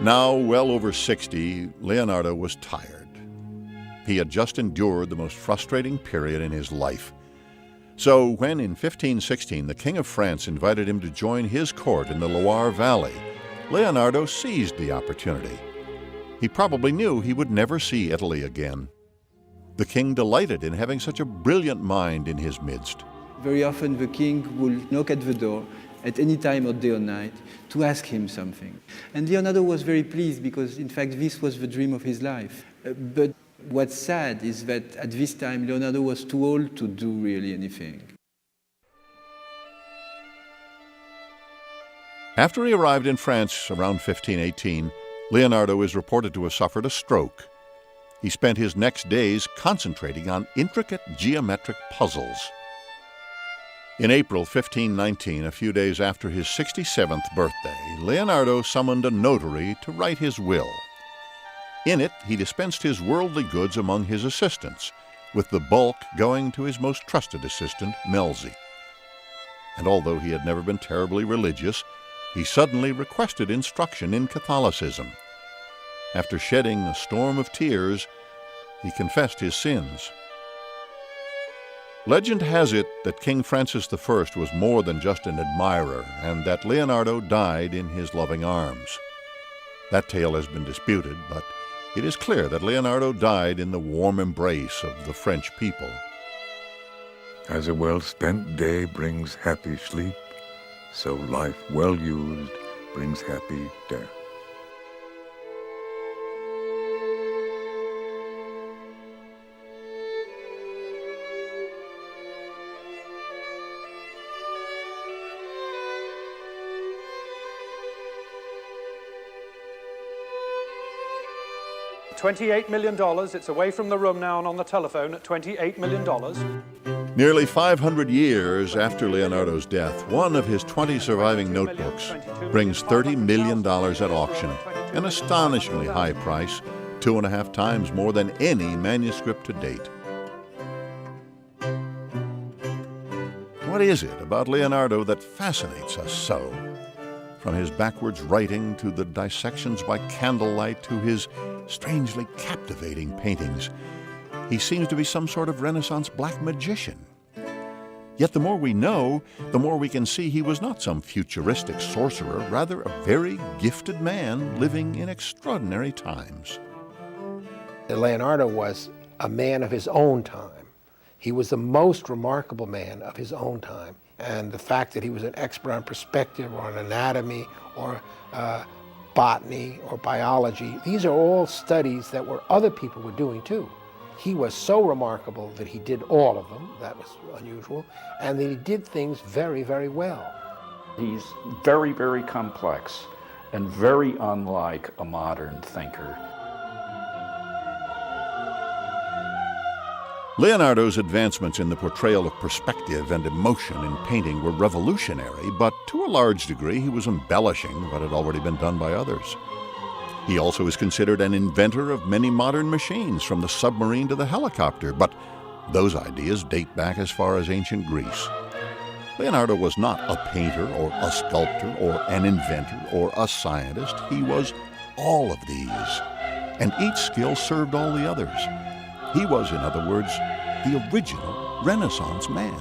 Now, well over 60, Leonardo was tired. He had just endured the most frustrating period in his life. So when in 1516 the King of France invited him to join his court in the Loire Valley, Leonardo seized the opportunity. He probably knew he would never see Italy again. The king delighted in having such a brilliant mind in his midst. Very often the king will knock at the door at any time of day or night to ask him something. And Leonardo was very pleased because, in fact, this was the dream of his life. But what's sad is that at this time, Leonardo was too old to do really anything. After he arrived in France around 1518, Leonardo is reported to have suffered a stroke. He spent his next days concentrating on intricate geometric puzzles. In April 1519, a few days after his 67th birthday, Leonardo summoned a notary to write his will. In it, he dispensed his worldly goods among his assistants, with the bulk going to his most trusted assistant, Melzi. And although he had never been terribly religious, he suddenly requested instruction in Catholicism. After shedding a storm of tears, he confessed his sins. Legend has it that King Francis I was more than just an admirer, and that Leonardo died in his loving arms. That tale has been disputed, but it is clear that Leonardo died in the warm embrace of the French people. As a well-spent day brings happy sleep, so life well used brings happy death. $28 million. It's away from the room now and on the telephone at $28 million. Nearly 500 years after Leonardo's death, one of his 20 surviving notebooks brings $30 million at auction, an astonishingly high price, 2.5 times more than any manuscript to date. What is it about Leonardo that fascinates us so? From his backwards writing to the dissections by candlelight to his strangely captivating paintings, he seems to be some sort of Renaissance black magician. Yet the more we know, the more we can see he was not some futuristic sorcerer, rather a very gifted man living in extraordinary times. Leonardo was a man of his own time. He was the most remarkable man of his own time. And the fact that he was an expert on perspective or on anatomy or botany or biology, these are all studies that other people were doing too. He was so remarkable that he did all of them, that was unusual, and that he did things very, very well. He's very, very complex and very unlike a modern thinker. Leonardo's advancements in the portrayal of perspective and emotion in painting were revolutionary, but to a large degree he was embellishing what had already been done by others. He also is considered an inventor of many modern machines, from the submarine to the helicopter, but those ideas date back as far as ancient Greece. Leonardo was not a painter or a sculptor or an inventor or a scientist. He was all of these, and each skill served all the others. He was, in other words, the original Renaissance man.